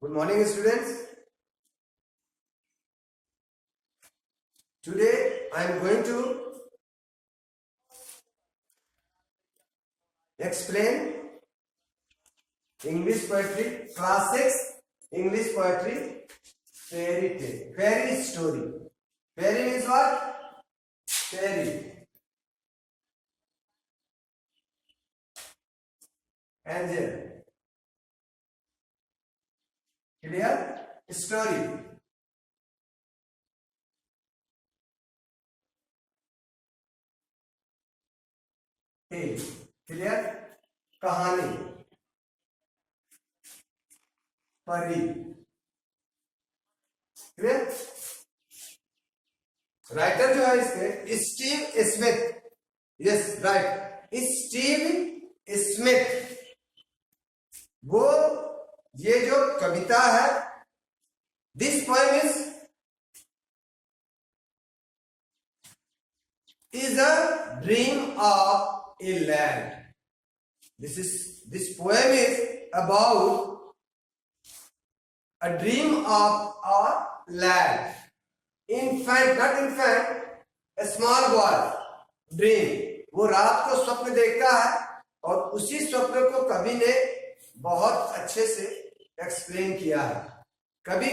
Good morning, students. Today I am going to explain English poetry, class 6 English poetry, fairy tale, fairy story. Fairy means what? Fairy. Angel. Clear? Story. Tale. Clear? कहानी. परी. Clear? Writer जो है इसके Steve Smith. Yes right, Steve Smith. वो ये जो कविता है, this poem is a dream of a lad. This poem is about a dream of a lad. Infant, not infant, a small boy. Dream. वो रात को स्वप्न देखता है और उसी स्वप्न को कवि ने बहुत अच्छे से एक्सप्लेन किया है. कवि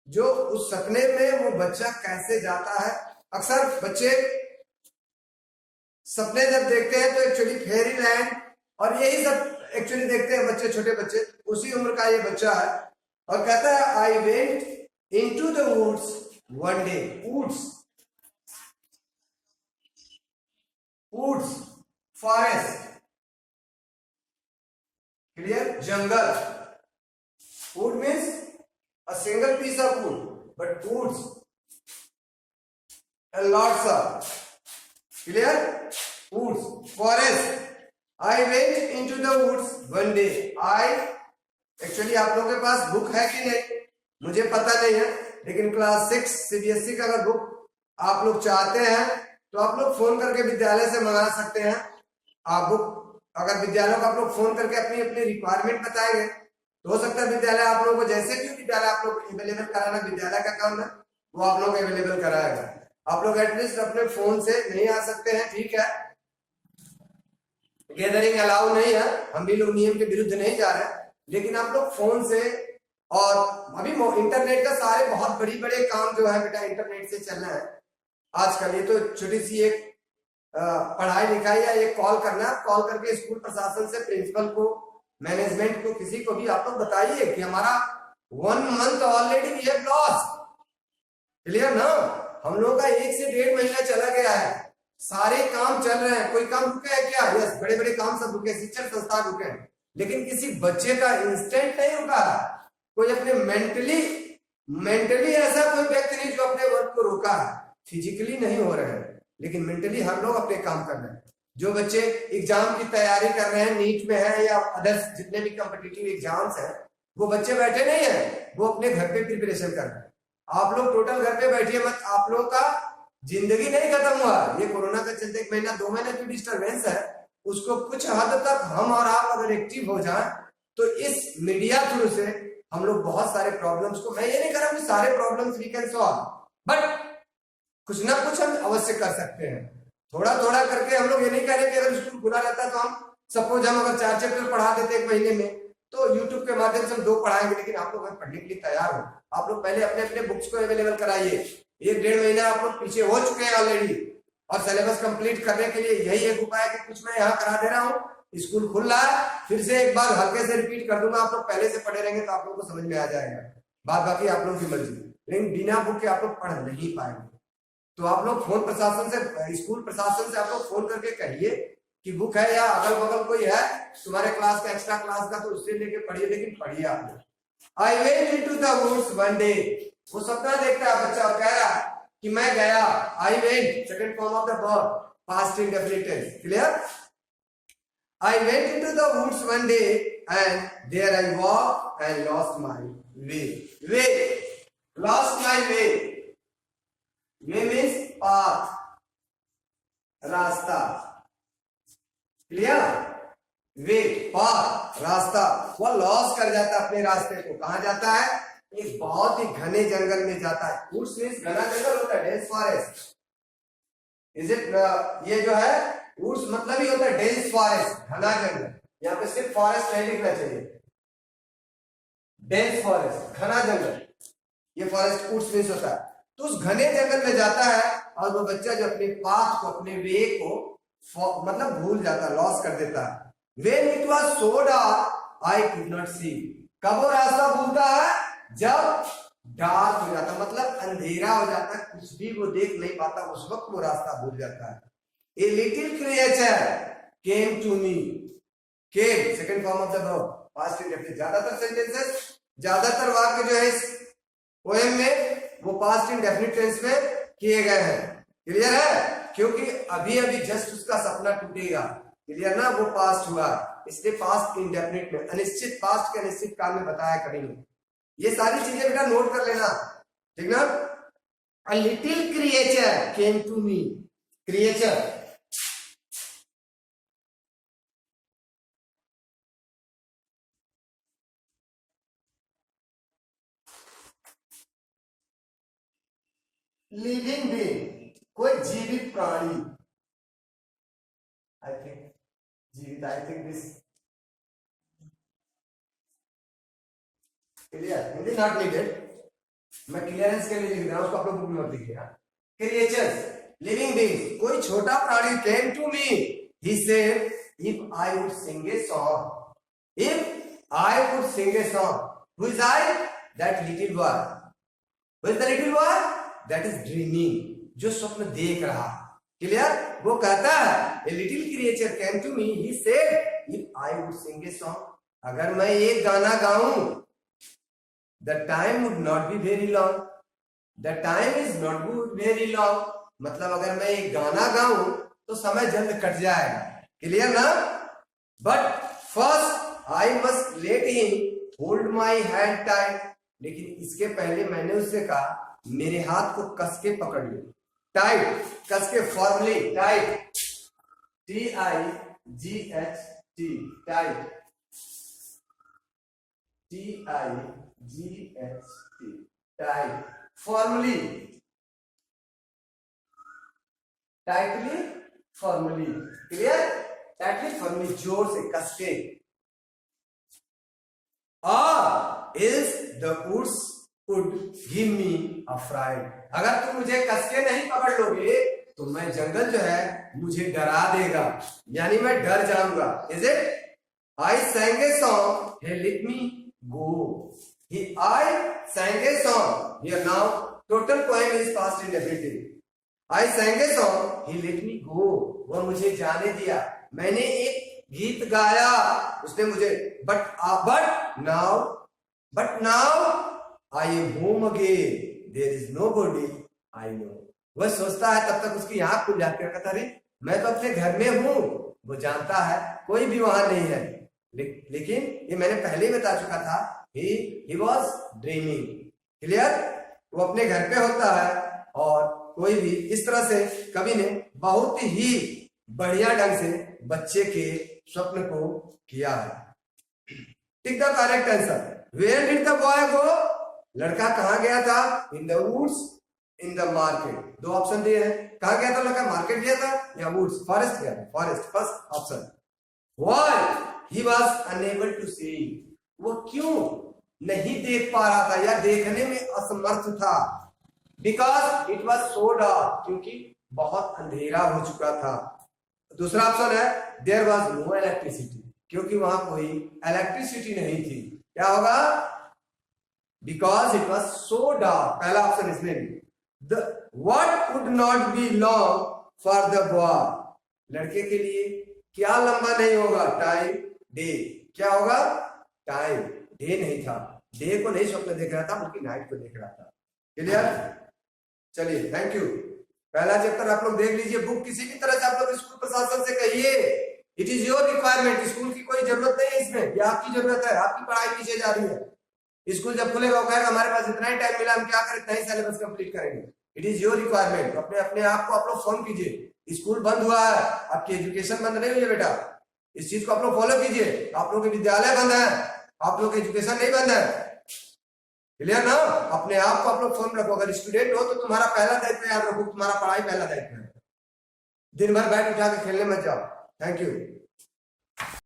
जो उस सपने में वो बच्चा कैसे जाता है. अक्सर बच्चे सपने जब देखते हैं तो एक्चुअली फेरी लैंड और यही सब एक्चुअली देखते हैं बच्चे, छोटे बच्चे. उसी उम्र का ये बच्चा है और कहता है I went into the woods one day. Woods forest. Clear? जंगल. Wood means a single piece of wood, but woods and lots of. Clear? Woods, forest. I went into the woods one day. Actually आप लोगों के पास book है कि नहीं मुझे पता नहीं है, लेकिन क्लास 6 सीबीएसई का अगर बुक आप लोग चाहते हैं तो आप लोग फोन करके विद्यालय से मंगा सकते हैं. आप बुक अगर विद्यालय को आप लोग फोन करके अपनी अपनी रिक्वायरमेंट बताएंगे तो हो सकता है विद्यालय आप लोगों को जैसे भी विद्यालय आप लोग अवेलेबल कराना, विद्यालय का काम है वो आप लोग अवेलेबल कराएगा. आप लोग एटलीस्ट अपने फोन से नहीं आ सकते हैं, ठीक है, गैदरिंग अलाउ नहीं है, हम भी लोग नियम के विरुद्ध नहीं जा रहे हैं, लेकिन आप लोग फोन से. और अभी इंटरनेट का सारे बहुत बड़ी बड़े काम जो है बेटा इंटरनेट से चल रहा है आजकल. ये तो छोटी सी एक पढ़ाई लिखाई या एक कॉल करना, कॉल करके स्कूल प्रशासन से प्रिंसिपल को, मैनेजमेंट को, किसी को भी आप लोग बताइए कि हमारा 1 month already we have lost. Clear ना? हम लोगों का 1 से 1.5 महीना चला गया है, सारे काम चल रहे हैं. कोई काम रुके है क्या? यस, बड़े बड़े काम सब रुके, शिक्षण संस्थान रुके हैं, लेकिन किसी बच्चे का इंस्टेंट नहीं रुका. कोई अपने मेंटली ऐसा कोई व्यक्ति नहीं जो अपने वर्क को रोका है. फिजिकली नहीं हो रहे हैं, लेकिन मेंटली हर लोग अपने काम कर रहे हैं. जो बच्चे एग्जाम की तैयारी कर रहे हैं, नीट में है या अदर्स जितने भी कॉम्पिटिटिव एग्जाम्स हैं, वो बच्चे बैठे नहीं है, वो अपने घर पे प्रिपरेशन कर रहे हैं. आप लोग टोटल घर पे बैठिए मत. आप लोगों का जिंदगी नहीं खत्म हुआ. ये कोरोना का चलते 1 महीना 2 महीने की डिस्टर्बेंस है, उसको कुछ हद तक हम और आप अगर एक्टिव हो जाएं तो इस मीडिया थ्रू से हम लोग बहुत सारे प्रॉब्लम्स को, मैं ये नहीं कर रहा कि सारे problems we can solve, but कुछ ना कुछ हम अवश्य कर सकते हैं. थोड़ा थोड़ा करके. हम लोग ये नहीं कह रहे कि अगर स्कूल खुला रहता तो हम सपोज हम अगर 4 चैप्टर पढ़ा देते 1 महीने में तो यूट्यूब के माध्यम से हम 2 पढ़ाएंगे, लेकिन आप लोग पढ़ने के लिए तैयार हो. आप लोग पहले अपने अपने बुक्स को अवेलेबल कराइए. 1-1.5 महीना आप लोग पीछे हो चुके हैं ऑलरेडी और सिलेबस कंप्लीट करने के लिए यही एक उपाय है कि कुछ मैं यहाँ करा दे रहा हूँ. स्कूल खुल रहा है, फिर से एक बार हल्के से रिपीट कर दूंगा. आप लोग पहले से पढ़े रहेंगे तो आप लोग को समझ में आ जाएगा. बाकी आप लोग की मर्जी, लेकिन बिना बुक के आप लोग पढ़ नहीं पाएंगे. तो आप लोग फोन प्रशासन से, स्कूल प्रशासन से आप लोग फोन करके कहिए कि बुक है या अगल बगल कोई है तुम्हारे क्लास का, एक्स्ट्रा क्लास का, तो उससे लेके पढ़िए, लेकिन पढ़िए आप लोग. I went into the woods one day. वो सपना देखता है बच्चा और कह रहा है कि मैं गया. I went, second form of the verb, past indefinite tense. Clear? I went into the woods one day and there I walk and lost my way. Lost my way. Way means path, रास्ता. Clear? Way, path, रास्ता, वो loss कर जाता है अपने रास्ते को। कहां जाता है? एक बहुत ही घने जंगल में जाता है। वुड्स मींस घना जंगल होता है, डेंस फॉरेस्ट। Is it? ये जो है वुड्स मतलब ही होता है डेंस फॉरेस्ट, घना जंगल। यहाँ पे सिर्फ फॉरेस्ट नहीं लिखना चाहिए, डेंस फॉरेस्ट, घना जंगल। ये फॉरेस्ट वुड्स मींस होता है। तो उस घने जंगल में जाता है और वो बच्चा जो अपने पाथ को, अपने वे को मतलब भूल जाता, लॉस कर देता है। When it was so dark, I could not see. कब वो रास्ता भूलता है? जब डार्क हो जाता, मतलब अंधेरा हो जाता है, कुछ भी वो देख नहीं पाता, उस वक्त वो रास्ता भूल जाता है। A little creature came to me. Came, second form of the verb, past indefinite। ज्यादातर सेंटेंसेस, ज्यादातर वाक्य जो है इस पोएम में वो पास्ट इंडेफिनिट टेंस में किए गए हैं। क्लियर है? क्योंकि अभी अभी जस्ट उसका सपना टूटेगा। क्लियर ना? वो पास्ट हुआ, इसलिए पास्ट इंडेफिनिट में, अनिश्चित, पास्ट के अनिश्चित काल में बताया कभी नहीं। ये सारी चीजें बेटा नोट कर लेना, ठीक ना? A little creature came to me. Creature, living being, कोई जीवित प्राणी। आई थिंक जीवित, I think this clear, Hindi not needed, मैं क्लियरेंस के लिए लिख रहा हूं, उसको आप लोग बुक में मत लिखिएगा। क्रिएचर्स, लिविंग बीइंग्स, कोई छोटा प्राणी came to me, he said if I would sing a song, if I would sing a song. Who is I? That little boy. Who is the little boy? That is dreaming, जो स्वप्न देख रहा। Clear? वो कहता है a little creature came to me, he said if I would sing a song, अगर मैं एक गाना गाऊं, the time would not be very long, the time is not very long, मतलब अगर मैं एक गाना गाऊं तो समय जल्द कट जाएगा। क्लियर ना? But first I must let him hold my hand tight, लेकिन इसके पहले मैंने उससे कहा मेरे हाथ को कस के पकड़ लो। टाइट, कस के, formally, tight, TIGHT, tight, TIGHT, tight, formally, tightly, formally. Clear? Tightly, formally, जोर से, कस के। और is the woods would give me a fright, अगर तुम मुझे कस के नहीं पकड़ लोगे तो मैं जंगल जो है मुझे डरा देगा, यानी मैं डर जाऊंगा। Is it? I sang a song, he let me go. I sang a song. Here now, total poem is past indefinite. I sang a song, he let me go. वो मुझे जाने दिया, मैंने एक गीत गाया, उसने मुझे, but now I am home again. There is nobody I know. वह सोचता है, तब तक उसकी आंख खुल जाती है, कहता है मैं तो अपने घर में हूं। वो जानता है कोई भी वहां नहीं है, लेकिन ये मैंने पहले ही बता चुका था, he was dreaming। क्लियर? वो अपने घर पे होता है और कोई भी इस तरह से कवि ने बहुत ही बढ़िया ढंग से बच्चे के स्वप्न को किया है। Tick the correct answer. Where did the boy go? लड़का कहां गया था? In the woods, in the market. दो ऑप्शन दिए हैं, कहां गया था लड़का? मार्केट गया था या वुड्स, फॉरेस्ट गया था? Forest, first option. Why he was unable to see, वो क्यों नहीं देख पा रहा था या देखने में असमर्थ था? Because it was so dark, क्योंकि बहुत अंधेरा हो चुका था। दूसरा ऑप्शन है देयर वाज नो इलेक्ट्रिसिटी, क्योंकि वहां कोई इलेक्ट्रिसिटी नहीं थी। क्या होगा? Because it was so dark, पहला ऑप्शन इसमें भी। What could not be long for the boy, लड़के के लिए क्या लंबा नहीं होगा? Time, day. क्या होगा? टाइम, डे नहीं था, डे को नहीं स्वप्न देख रहा था बल्कि नाइट को देख रहा था। क्लियर? चलिए, थैंक यू। पहला चैप्टर आप लोग देख लीजिए। बुक किसी भी तरह से आप लोग स्कूल प्रशासन से कहिए, it is your requirement. School की कोई जरूरत नहीं है इसमें, ये आपकी जरूरत है, आपकी पढ़ाई पीछे जा रही है। स्कूल जब खुलेगा वो कहेगा हमारे पास इतना ही टाइम मिला, हम क्या करें, इतना ही सिलेबस कंप्लीट करेंगे। It is your requirement. अपने आप को आप लोग फॉर्म कीजिए। स्कूल बंद हुआ है, आपकी एजुकेशन बंद नहीं हुई है बेटा। इस चीज को आप लोग फॉलो कीजिए। आप लोग के विद्यालय बंद है, आप लोग के एजुकेशन नहीं बंद है, क्लियर ना? अपने आप को आप लोग फॉर्म रखो। अगर स्टूडेंट हो तो तुम्हारा पहला दायित्व याद रखो, तुम्हारा पढ़ाई पहला दायित्व है। दिन भर बैठ उठा के खेलने मत जाओ। Thank you.